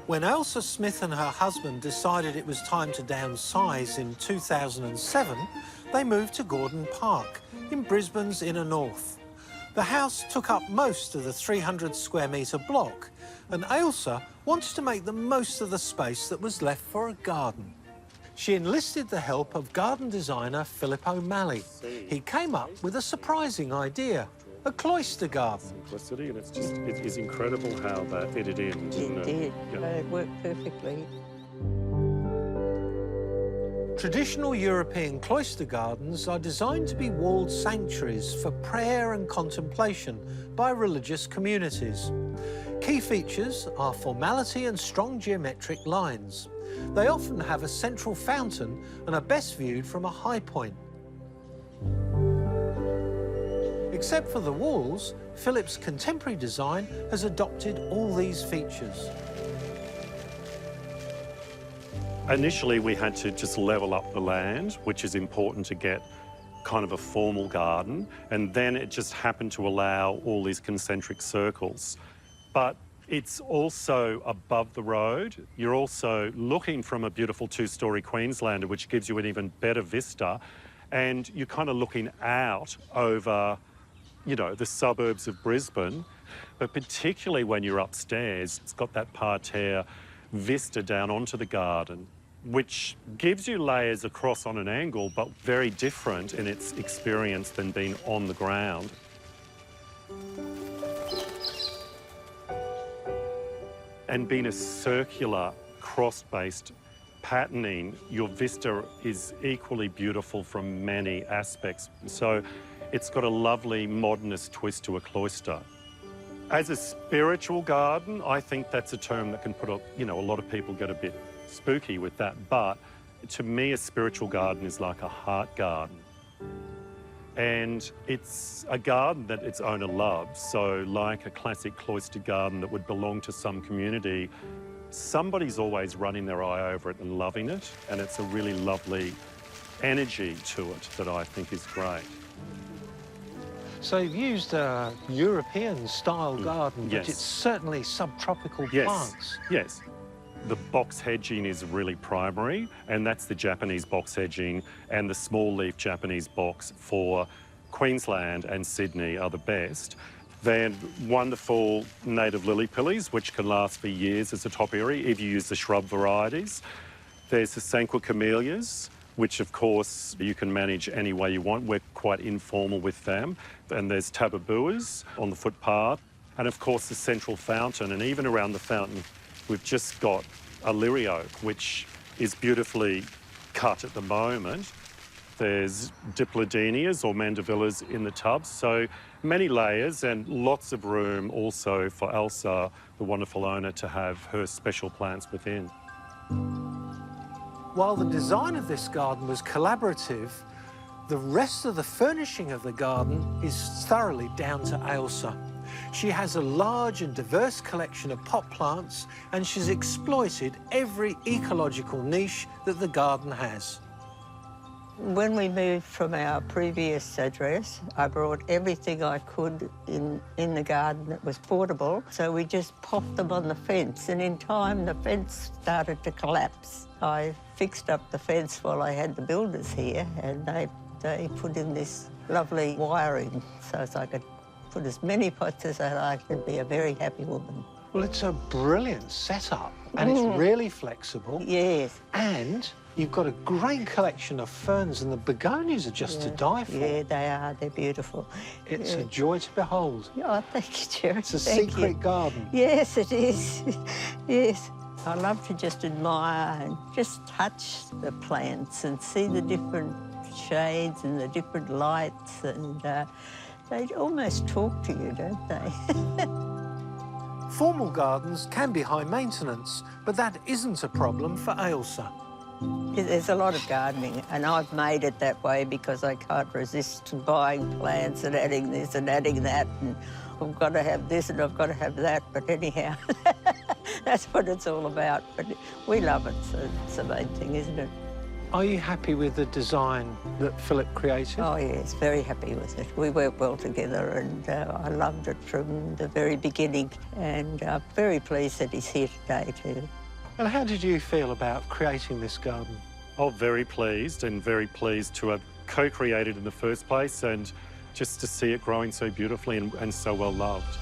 When Ailsa Smith and her husband decided it was time to downsize in 2007, they moved to Gordon Park in Brisbane's inner north. The house took up most of the 300 square metre block, and Ailsa wanted to make the most of the space that was left for a garden. She enlisted the help of garden designer Phillip O'Malley. He came up with a surprising idea, a cloister garden. Simplicity, and it is incredible how that fitted in, didn't it? It did. Yeah. It worked perfectly. Traditional European cloister gardens are designed to be walled sanctuaries for prayer and contemplation by religious communities. Key features are formality and strong geometric lines. They often have a central fountain and are best viewed from a high point. Except for the walls, Phillip's contemporary design has adopted all these features. Initially, we had to just level up the land, which is important to get kind of a formal garden, and then it just happened to allow all these concentric circles. But it's also above the road. You're also looking from a beautiful two-storey Queenslander, which gives you an even better vista, and you're kind of looking out over, you know, the suburbs of Brisbane, but particularly when you're upstairs, it's got that parterre vista down onto the garden, which gives you layers across on an angle, but very different in its experience than being on the ground. And being a circular, cross-based patterning, your vista is equally beautiful from many aspects. So it's got a lovely modernist twist to a cloister. As a spiritual garden, I think that's a term that can put a lot of people get a bit spooky with that, but to me a spiritual garden is like a heart garden. And it's a garden that its owner loves, so like a classic cloister garden that would belong to some community, somebody's always running their eye over it and loving it, and it's a really lovely energy to it that I think is great. So you've used a European-style garden, yes. but it's certainly subtropical Yes. plants. Yes. The box hedging is really primary, and that's the Japanese box hedging, and the small leaf Japanese box for Queensland and Sydney are the best. Then wonderful native lily pillies, which can last for years as a topiary if you use the shrub varieties. There's the Sanqua camellias, which of course you can manage any way you want. We're quite informal with them. And there's tababuas on the footpath. And of course the central fountain, and even around the fountain, we've just got a lirio, which is beautifully cut at the moment. There's diplodenias or mandevillas in the tubs, so many layers and lots of room also for Ailsa, the wonderful owner, to have her special plants within. While the design of this garden was collaborative, the rest of the furnishing of the garden is thoroughly down to Ailsa. She has a large and diverse collection of pot plants, and she's exploited every ecological niche that the garden has. When we moved from our previous address, I brought everything I could in the garden that was portable, so we just popped them on the fence, and in time the fence started to collapse. I fixed up the fence while I had the builders here, and they put in this lovely wiring so as I could put as many pots as I liked and be a very happy woman. Well, it's a brilliant setup, and it's really flexible. Yes. And you've got a great collection of ferns, and the begonias are just to die for. Yeah, they are. They're beautiful. It's a joy to behold. Oh, thank you, Jerry. It's a secret garden. Yes, it is. Yes. I love to just admire and just touch the plants and see the different shades and the different lights, and they almost talk to you, don't they? Formal gardens can be high maintenance, but that isn't a problem for Ailsa. There's a lot of gardening, and I've made it that way because I can't resist buying plants and adding this and adding that, and I've got to have this and I've got to have that, but anyhow, that's what it's all about. But we love it, so it's the main thing, isn't it? Are you happy with the design that Phillip created? Oh, yes, very happy with it. We worked well together and I loved it from the very beginning, and I'm very pleased that he's here today too. And how did you feel about creating this garden? Oh, very pleased, and very pleased to have co-created in the first place, and just to see it growing so beautifully and so well loved.